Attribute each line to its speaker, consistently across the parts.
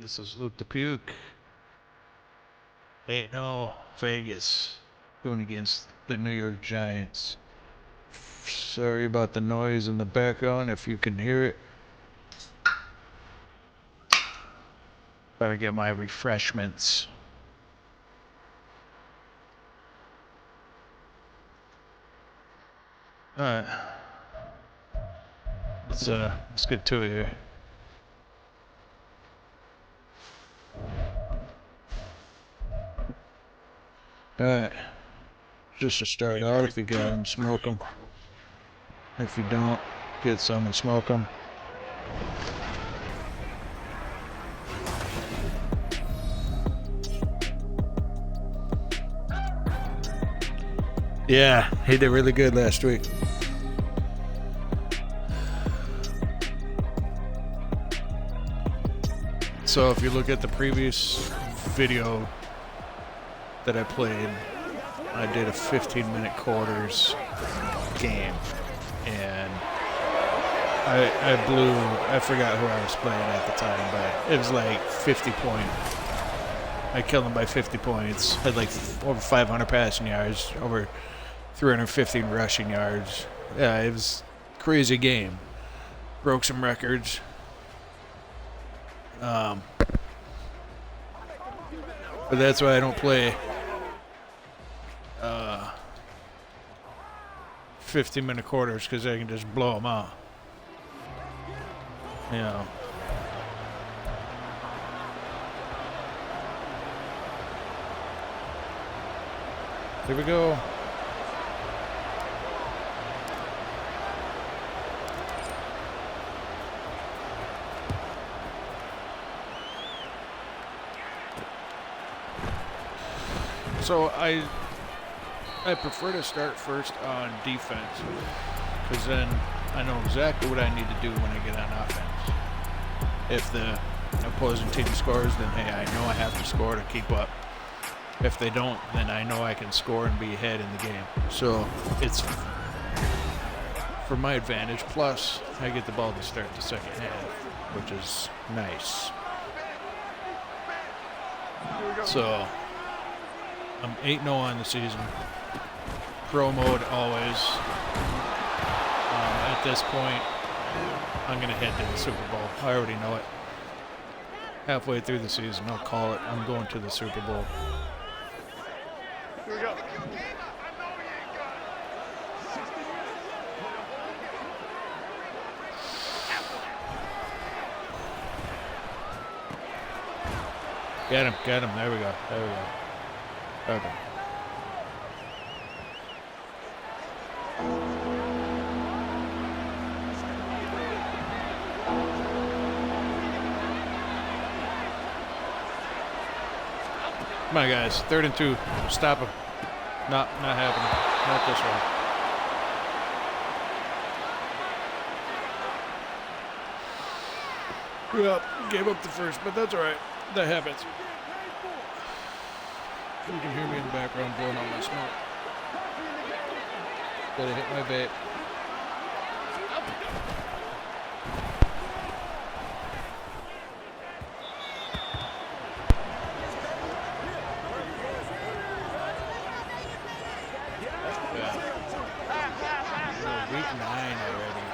Speaker 1: This is Luke the Puke. Ain't no Vegas going against the New York Giants. Sorry about the noise in the background if you can hear it. Better get my refreshments. Alright. Let's get to it here. Alright. Just to start out, if you got them, smoke them. If you don't, get some and smoke them. Yeah, he did really good last week. So if you look at the previous video that I played, I did a 15-minute quarters game, and I forgot who I was playing at the time, but it was like 50 point. I killed him by 50 points. Had like over 500 passing yards, over 350 rushing yards. Yeah, it was a crazy game. Broke some records. But that's why I don't play 15-minute quarters, because I can just blow them out. You know. Here we go. So I prefer to start first on defense, because then I know exactly what I need to do when I get on offense. If the opposing team scores, then hey, I know I have to score to keep up. If they don't, then I know I can score and be ahead in the game. So it's for my advantage. Plus, I get the ball to start the second half, which is nice. So I'm 8-0 on the season. Pro mode always. At this point, I'm going to head to the Super Bowl. I already know it. Halfway through the season, I'll call it. I'm going to the Super Bowl.
Speaker 2: Here we go.
Speaker 1: Get him. There we go. Okay. Come on, guys. 3rd and 2. Stop him. Not happening. Not this one. Well, gave up the first, but that's all right. That happens. You can hear me in the background blowing out my smoke. Gotta hit my vape. Week 9 already.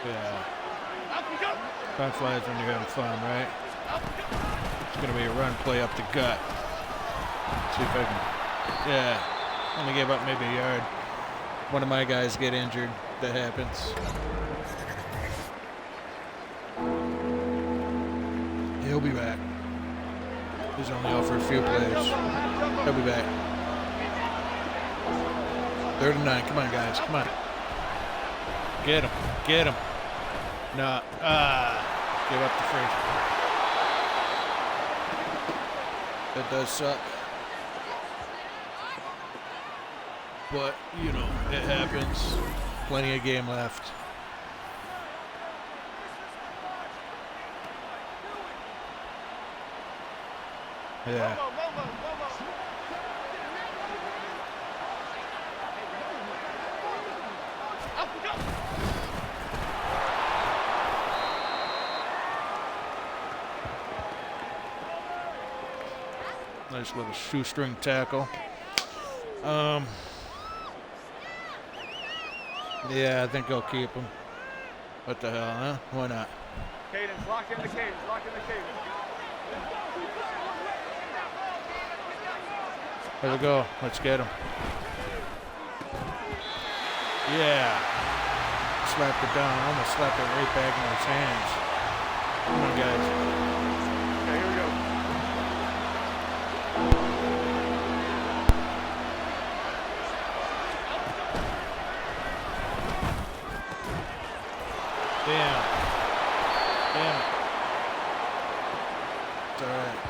Speaker 1: Yeah. Time flies when you're having fun, right? It's going to be a run play up the gut. See if I can. Yeah. Only gave up maybe a yard. One of my guys get injured. That happens. He'll be back. He's only out for a few plays. He'll be back. 3rd and 9. Come on, guys. Come on. Get him. No. Give up the first. That does suck. But, you know, it happens. Plenty of game left. Yeah. Nice little shoestring tackle. Yeah, I think I'll keep him. What the hell, huh? Why not?
Speaker 2: Cadence, lock in the cadence, lock in the cadence.
Speaker 1: There we go. Let's get him. Yeah. Slapped it down. Almost slapped it right back in his hands. Come on, guys.
Speaker 2: Okay, here we go.
Speaker 1: Damn. Damn it. It's all right.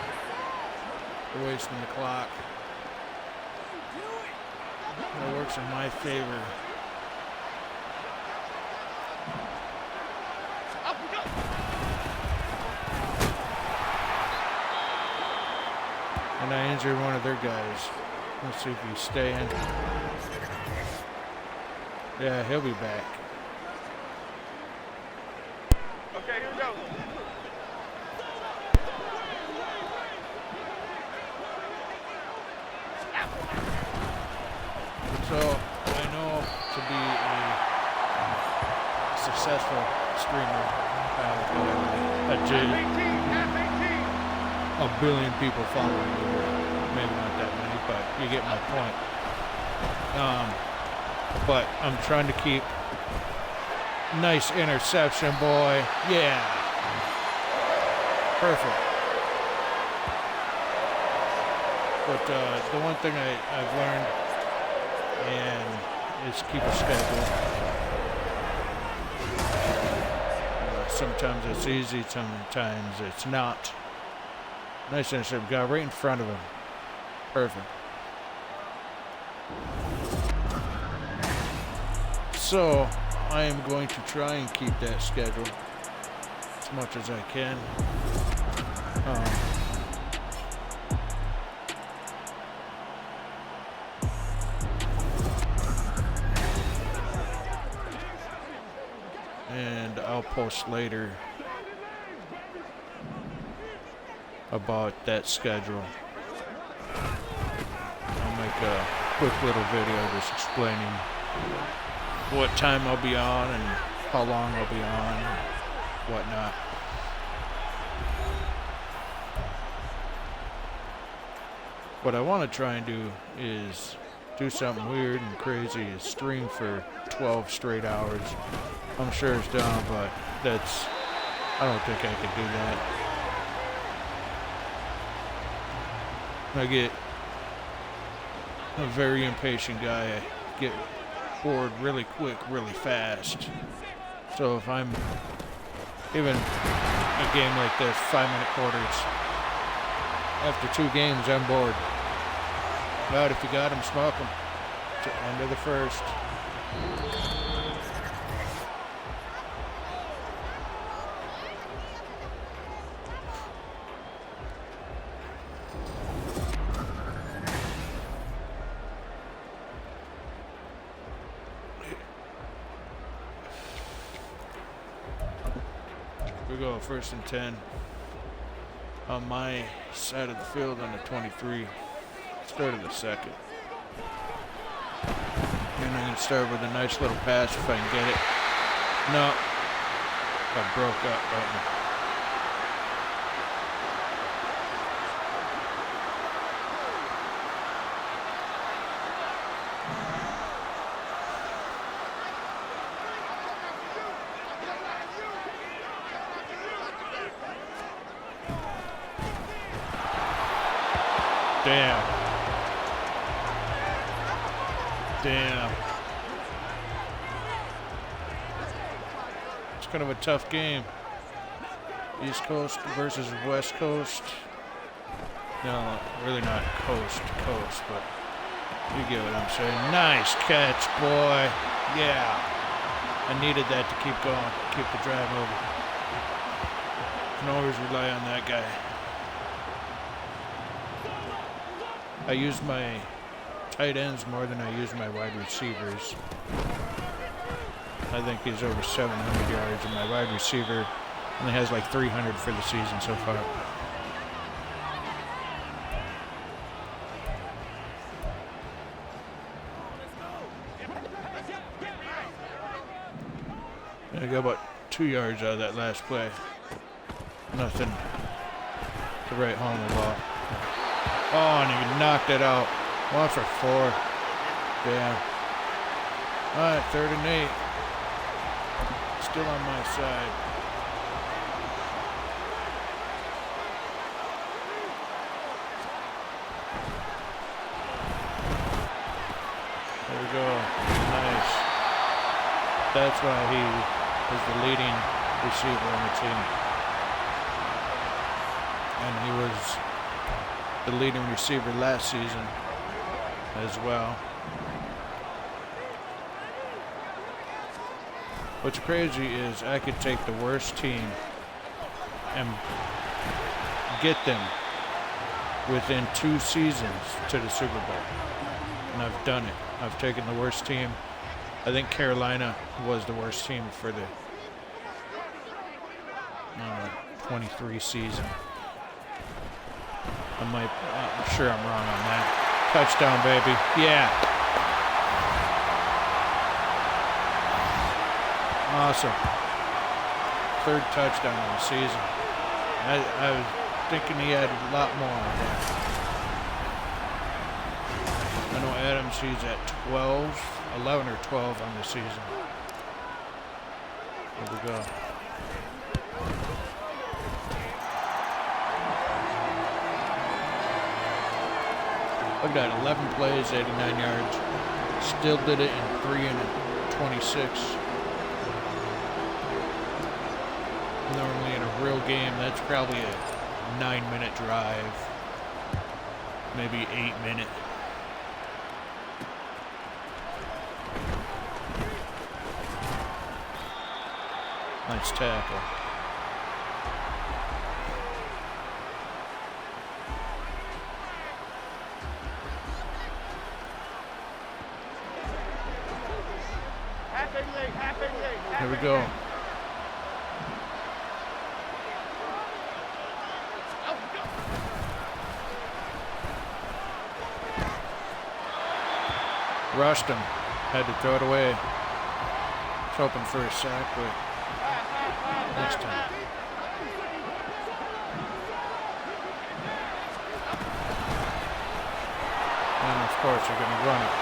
Speaker 1: We're wasting the clock. That works in my favor. And I injured one of their guys. Let's see if he's staying. Yeah, he'll be back.
Speaker 2: Okay, here we go.
Speaker 1: So I know to be a successful streamer, a billion people following me. Maybe not that many, but you get my point. But I'm trying to keep nice interception, boy. Yeah. Perfect. But the one thing I've learned and is keep a schedule. Sometimes it's easy, sometimes it's not. Nice interception, got right in front of him. Perfect. So I am going to try and keep that schedule as much as I can. And I'll post later about that schedule. I'll make a quick little video just explaining what time I'll be on and how long I'll be on and whatnot. What I want to try and do is do something weird and crazy, is stream for 12 straight hours. I'm sure it's done, but I don't think I could do that. I get a very impatient guy. I get bored really quick, really fast. So if I'm even a game like this, 5-minute quarters, after 2 games, I'm bored. But if you got him, smoke him. It's the end of the first. We go 1st and 10 on my side of the field on the 23. Start of the second. And I'm going to start with a nice little pass if I can get it. No. I broke up. Damn. It's kind of a tough game. East Coast versus West Coast. No, really not coast to coast, but you get what I'm saying. Nice catch, boy. Yeah. I needed that to keep going, keep the drive moving. Can always rely on that guy. I use my tight ends more than I use my wide receivers. I think he's over 700 yards, and my wide receiver only has like 300 for the season so far. I got about 2 yards out of that last play. Nothing to write home about. Oh, and he knocked it out. 1 for 4. Damn. Alright, 3rd and 8. Still on my side. There we go. Nice. That's why he is the leading receiver on the team. And he was the leading receiver last season as well. What's crazy is I could take the worst team and get them within 2 seasons to the Super Bowl. And I've done it. I've taken the worst team. I think Carolina was the worst team for the 23 season. I'm sure I'm wrong on that. Touchdown, baby. Yeah. Awesome. 3rd touchdown of the season. I was thinking he had a lot more on that. I know Adams, he's at 11 or 12 on the season. Here we go. Look at that, 11 plays, 89 yards. Still did it in 3 and 26. Normally in a real game, that's probably a 9-minute drive. Maybe 8-minute. Nice tackle. Here we go. Rushed him. Had to throw it away. Was hoping for a sack, but next time. And of course they're going to run it.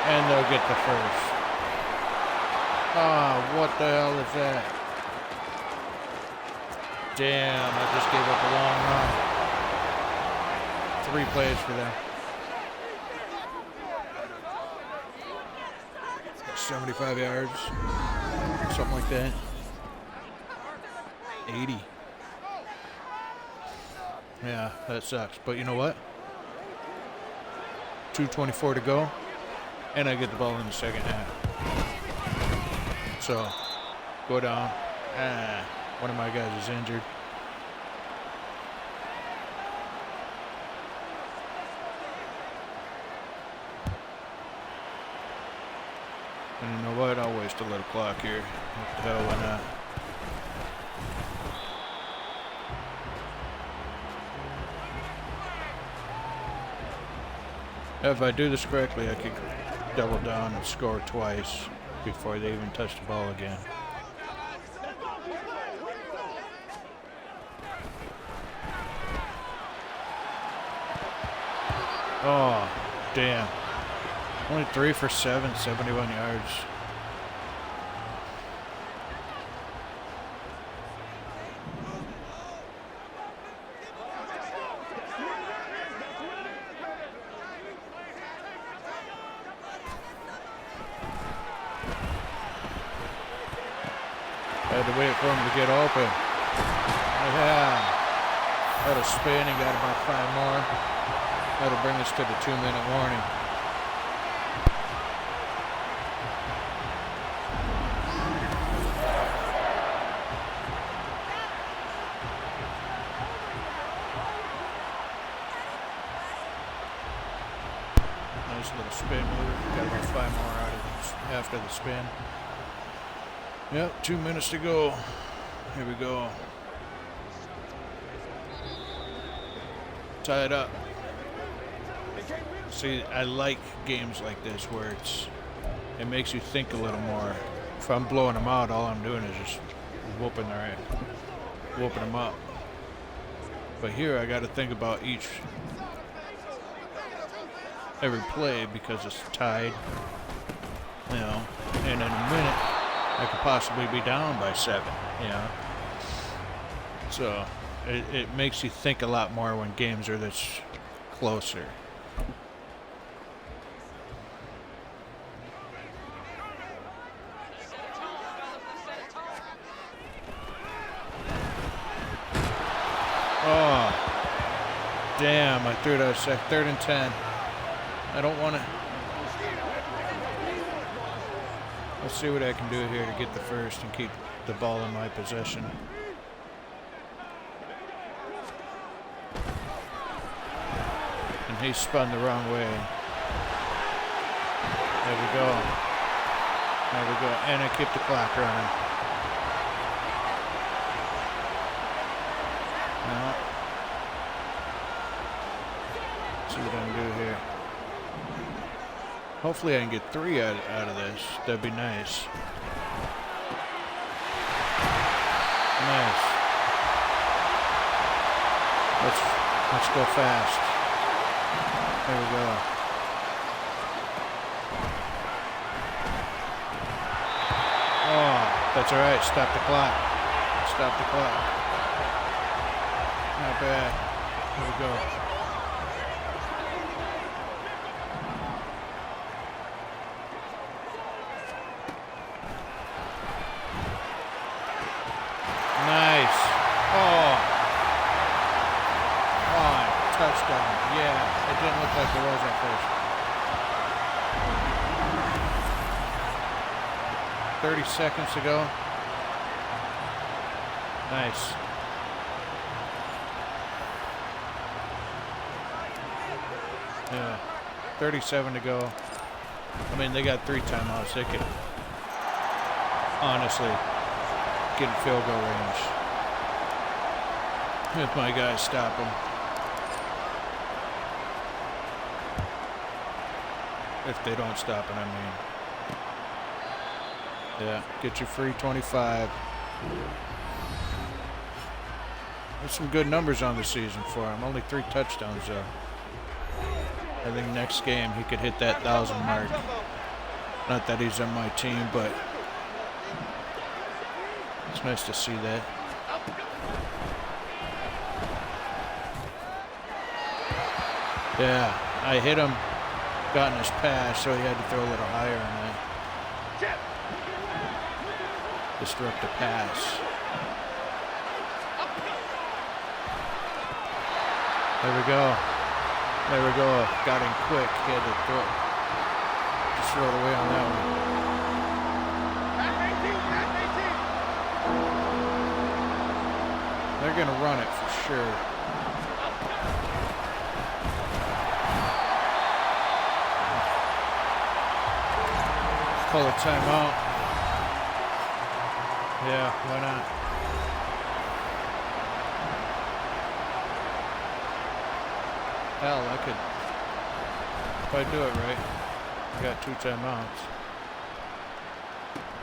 Speaker 1: And they'll get the first. Ah, what the hell is that? Damn, I just gave up a long run. 3 plays for them. 75 yards, something like that. 80. Yeah, that sucks. But you know what? 2:24 to go, and I get the ball in the second half. So, go down. One of my guys is injured. And you know what? I'll waste a little clock here. What the hell, why not? If I do this correctly, I could double down and score twice before they even touch the ball again. Oh, damn. Only 3 for 7, 71 yards. Had to wait for him to get open. Yeah. Had a spin and got about 5 more. That'll bring us to the 2-minute warning. Nice little spin move. Got about 5 more out of this after the spin. Yep, 2 minutes to go. Here we go. Tie it up. See, I like games like this where it makes you think a little more If I'm blowing them out, all I'm doing is just whooping them up. But here I got to think about every play because it's tied, you know, and in a minute I could possibly be down by 7, you know. So it makes you think a lot more when games are this closer. Oh, damn, I threw it out a sec. 3rd and 10. I don't want to. Let's see what I can do here to get the first and keep the ball in my possession. And he spun the wrong way. There we go. There we go. And I keep the clock running. Now, let's see what I can do here. Hopefully I can get 3 out of this. That'd be nice. Nice. Let's go fast. There we go. Oh, that's all right. Stop the clock. Stop the clock. Not bad. Here we go. Nice. Oh. Oh, touchdown. Yeah, it didn't look like there was at first. 30 seconds to go. Nice. Yeah, 37 to go. I mean, they got 3 timeouts. They could honestly get in field goal range if my guys stop them. If they don't stop it, I mean. Yeah, get your free 25. There's some good numbers on the season for him. Only 3 touchdowns, though. I think next game he could hit that 1,000 mark. Not that he's on my team, but it's nice to see that. Yeah, I hit him, got in his pass, so he had to throw a little higher, and I disrupt the pass. There we go. There we go. Got in quick. He had to just throw it away on that one. They're going to run it for sure. Pull a timeout. Yeah, why not? Hell, I could, if I do it right, I got 2 timeouts.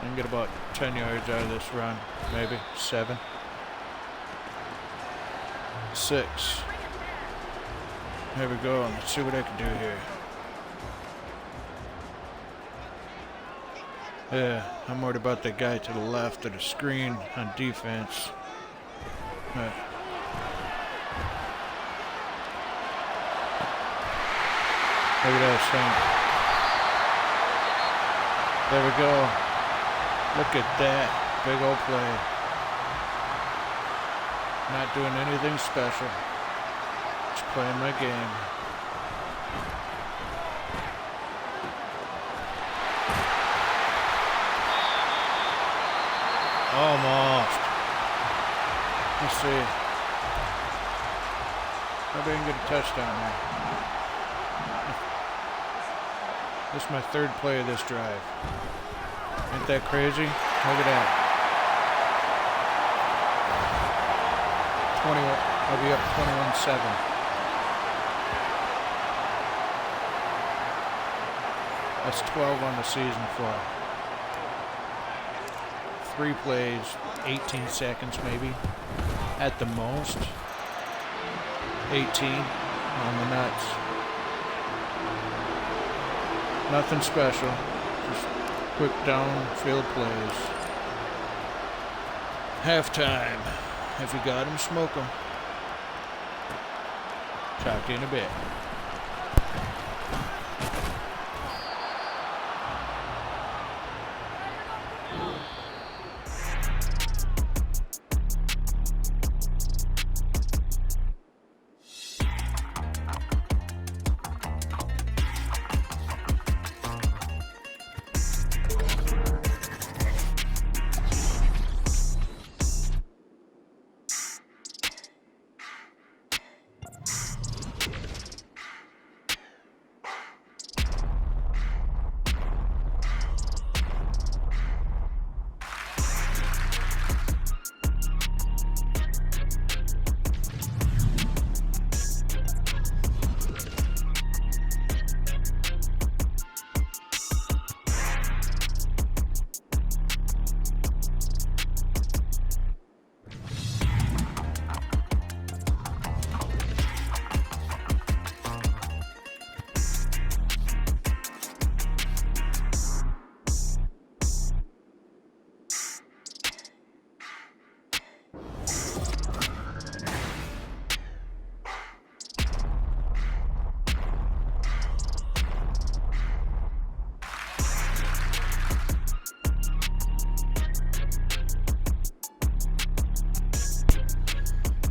Speaker 1: I can get about 10 yards out of this run, maybe 7. 6. There we go. Let's see what I can do here. Yeah, I'm worried about that guy to the left of the screen on defense. Right. Look at that thing. There we go. Look at that. Big old play. Not doing anything special. Just playing my game. Almost. Let's see. Nobody can get a touchdown there. This is my 3rd play of this drive. Ain't that crazy? Look at that. 21. I'll be up 21-7. That's 12 on the season for. 3 plays, 18 seconds maybe, at the most. 18 on the nuts. Nothing special, just quick downfield plays. Halftime. If you got them, smoke them. Talk to you in a bit.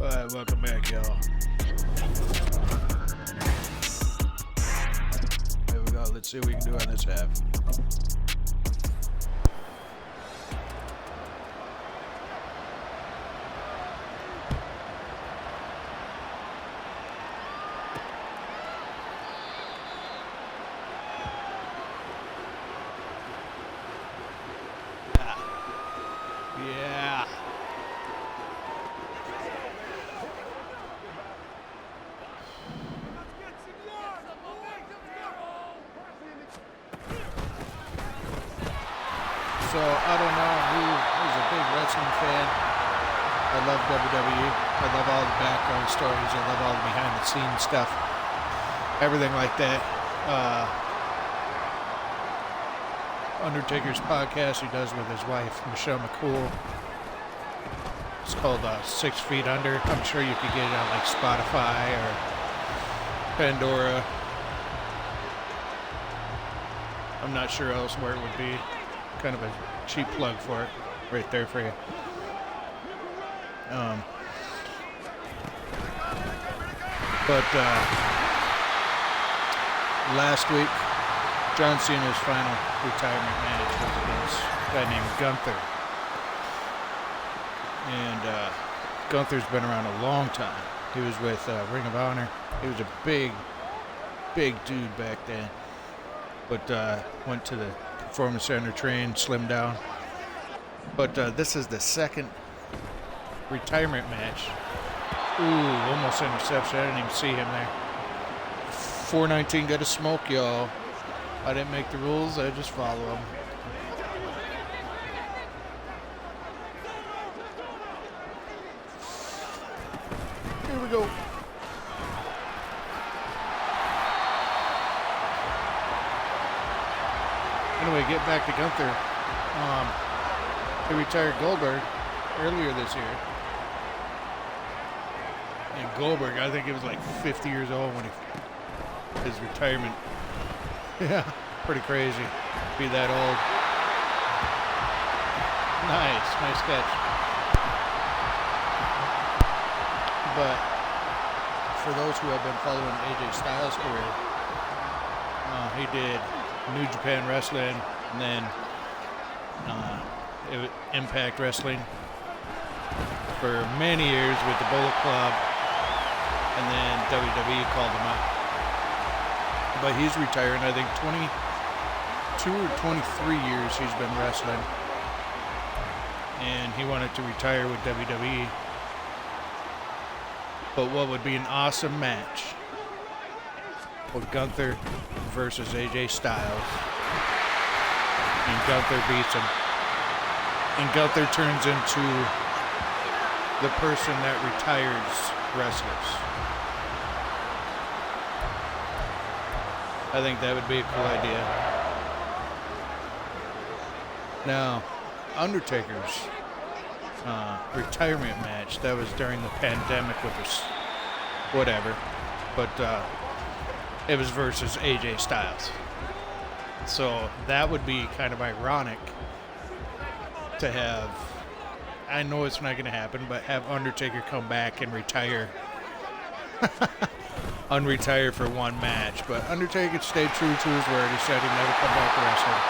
Speaker 1: Alright, welcome back, y'all. There we go. Let's see what we can do on this half. Yeah. So, I don't know who's a big wrestling fan. I love WWE. I love all the background stories. I love all the behind-the-scenes stuff. Everything like that. Undertaker's podcast he does with his wife, Michelle McCool. It's called 6 Feet Under. I'm sure you could get it on like Spotify or Pandora. I'm not sure else where it would be. Kind of a cheap plug for it right there for you. But last week, John Cena's final retirement match was against a guy named Gunther. And Gunther's been around a long time. He was with Ring of Honor. He was a big dude back then. But went to the Performance Center, trained, slimmed down. But this is the second retirement match. Ooh, almost interception. I didn't even see him there. 419 got a smoke, y'all. I didn't make the rules. I just follow them. Here we go. Anyway, get back to Gunther. He retired Goldberg earlier this year. And Goldberg, I think he was like 50 years old when his retirement. Yeah, pretty crazy. Be that old. Nice catch. But for those who have been following AJ Styles' career, he did New Japan Wrestling, and then Impact Wrestling for many years with the Bullet Club, and then WWE called him up. But he's retiring, I think 22 or 23 years he's been wrestling, and he wanted to retire with WWE. But what would be an awesome match with Gunther versus AJ Styles, and Gunther beats him, And Gunther turns into the person that retires wrestlers. I think that would be a cool idea. Now, Undertaker's retirement match, that was during the pandemic with us, whatever, but it was versus AJ Styles. So that would be kind of ironic to have, I know it's not going to happen, but have Undertaker come back and retire. Unretire for one match. But Undertaker stayed true to his word. He said he'd never come back to wrestling.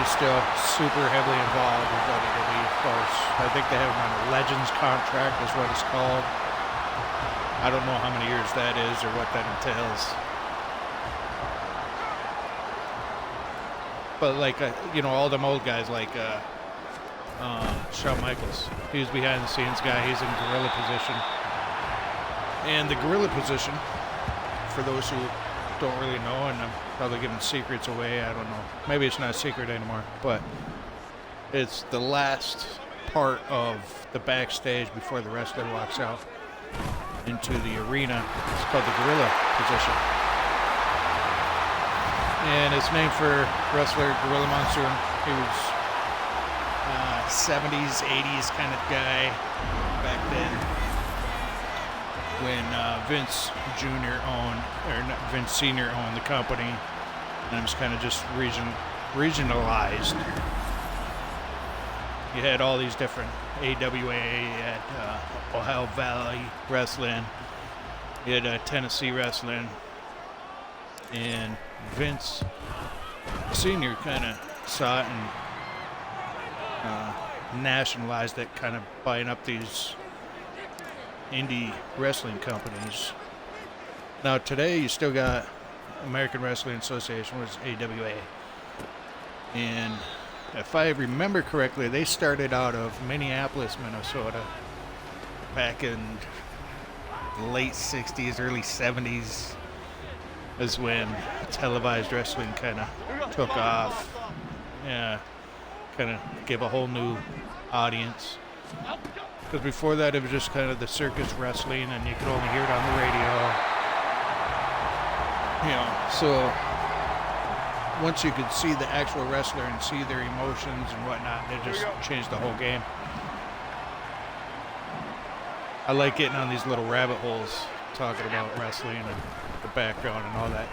Speaker 1: He's still super heavily involved with WWE, of course. I think they have him on a Legends contract is what it's called. I don't know how many years that is or what that entails. But like, you know, all them old guys like Shawn Michaels. He was behind the scenes guy. He's in gorilla position. And the gorilla position, for those who don't really know, and I'm probably giving secrets away, I don't know. Maybe it's not a secret anymore, but it's the last part of the backstage before the wrestler walks out into the arena. It's called the gorilla position. And it's named for wrestler Gorilla Monsoon. He was 70s, 80s kind of guy back then when Vince Jr. owned, or not, Vince Sr. owned the company, and it was kind of just regionalized. You had all these different AWA, you had Ohio Valley Wrestling, you had Tennessee Wrestling, and Vince Sr. kind of saw it and nationalized it, kind of buying up these indie wrestling companies. Now today you still got American Wrestling Association, which is AWA, and if I remember correctly, they started out of Minneapolis, Minnesota back in the late 60s, early 70s is when televised wrestling kind of took off. Yeah, kind of gave a whole new audience. Because before that, it was just kind of the circus wrestling, and you could only hear it on the radio. You know, so once you could see the actual wrestler and see their emotions and whatnot, it just changed the whole game. I like getting on these little rabbit holes, talking about wrestling and the background and all that.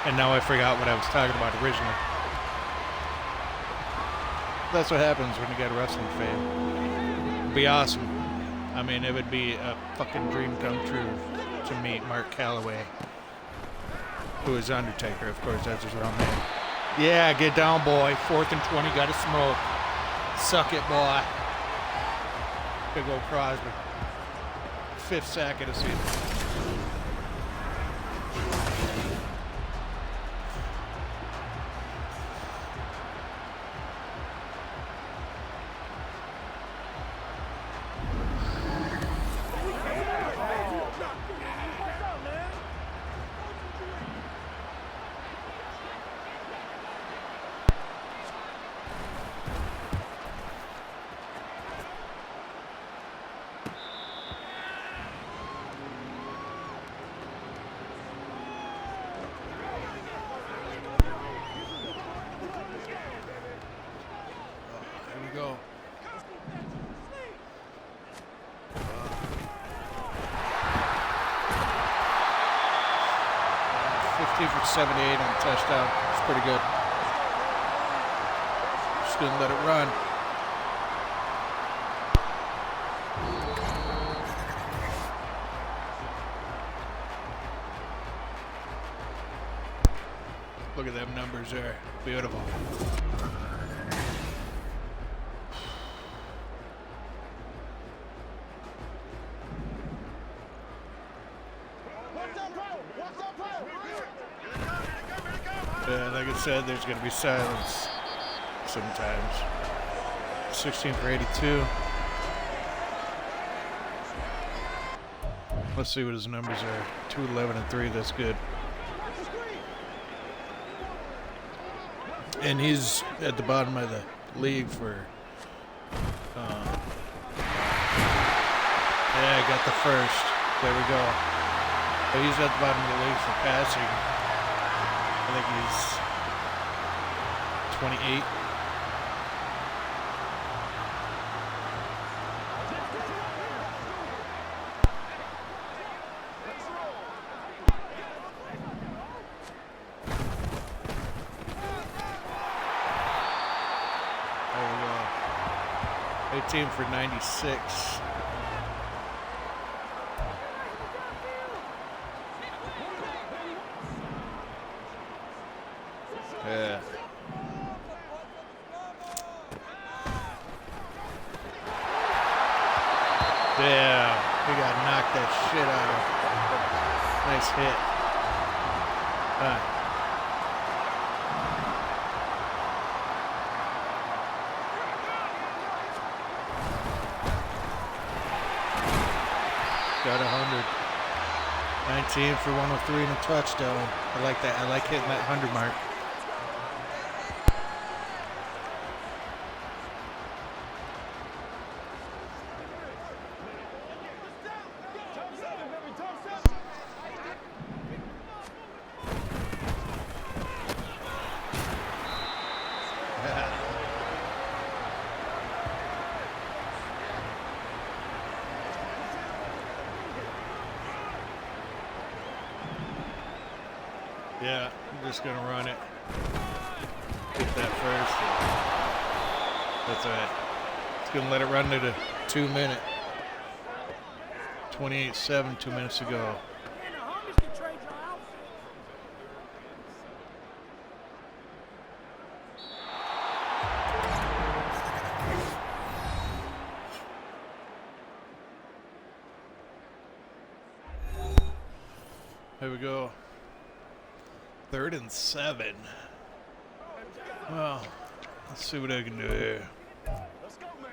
Speaker 1: And now I forgot what I was talking about originally. That's what happens when you get a wrestling fan. It'd be awesome. I mean, it would be a fucking dream come true to meet Mark Calloway, who is Undertaker, of course, that's his real name. Yeah, get down, boy. 4th and 20, gotta smoke. Suck it, boy. Big old Crosby. 5th sack of the season. Go. 15 for 78 on the touchdown. It's pretty good. Just didn't let it run. Look at them numbers there. Beautiful. Yeah, like I said, there's going to be silence sometimes. 16 for 82. Let's see what his numbers are. 211 and 3. That's good. And he's at the bottom of the league for. Yeah, got the first. There we go. But he's at the bottom of the league for passing. I think he's 28. There we go. 18 for 96. Yeah. Yeah, we got knocked that shit out of. Nice hit. Got 100. 19 for 103 and a touchdown. I like that. I like hitting that 100 mark. Yeah, I'm just gonna run it. Get that first. That's all right. It's gonna let it run to the 2 minute. 28-7, 2 minutes to go. Here we go. 3rd and 7. Well, let's see what I can do here.
Speaker 2: Let's go, man.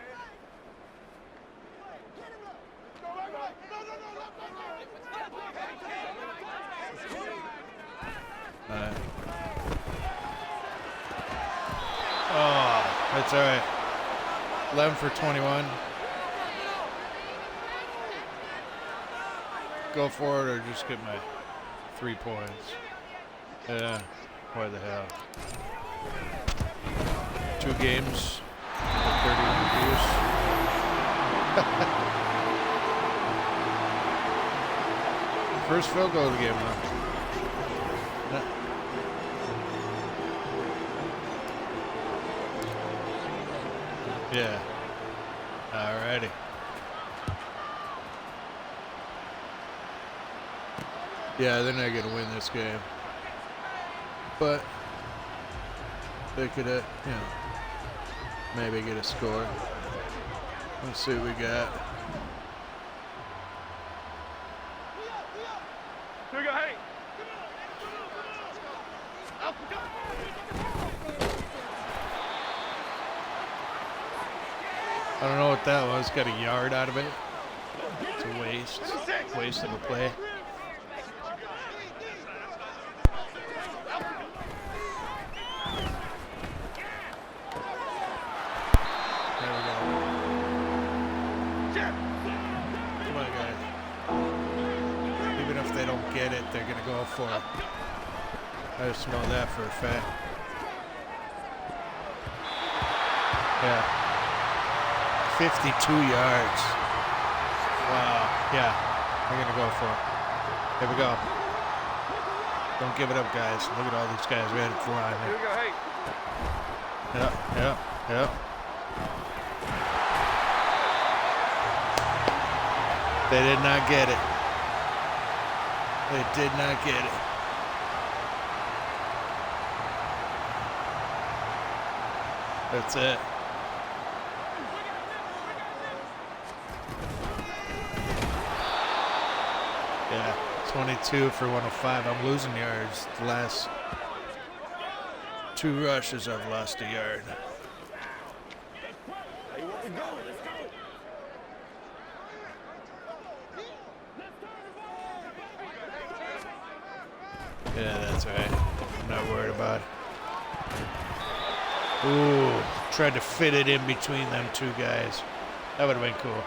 Speaker 1: Alright. Oh, that's alright. 11 for 21. Go for it or just get my 3 points. Yeah, why the hell? 2 games, 31 views. First field goal of the game, though. Yeah. Alrighty. Yeah, they're not gonna win this game. But they could, you know, maybe get a score. Let's see what we got.
Speaker 2: Here we go, hey.
Speaker 1: I don't know what that was. Got a yard out of it. It's a waste. Waste of a play. Get it, they're gonna go for it. I just know that for a fact. Yeah. 52 yards. Wow. Yeah. They're gonna go for it. Here we go. Don't give it up, guys. Look at all these guys ready to fly.
Speaker 2: Here we go, hey.
Speaker 1: Yep. They did not get it. They did not get it. That's it. Yeah, 22 for 105. I'm losing yards. The last 2 rushes, I've lost a yard. Yeah, that's right. I'm not worried about it. Ooh, tried to fit it in between them two guys. That would have been cool.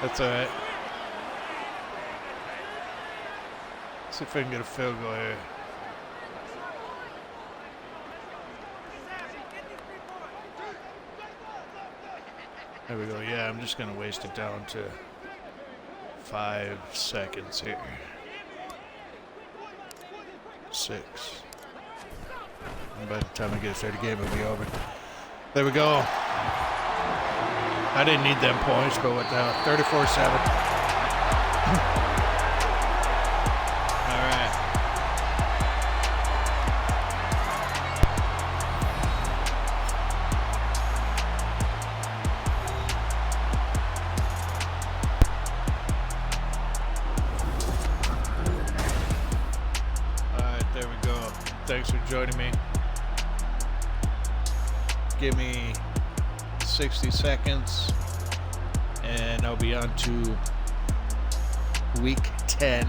Speaker 1: That's all right. See if I can get a field goal here. There we go. Yeah, I'm just going to waste it down to 5 seconds here. 6. And by the time I get a 30 game, it'll be over. There we go. I didn't need them points, but what the hell? 34-7. Thanks for joining me. Give me 60 seconds and I'll be on to week 10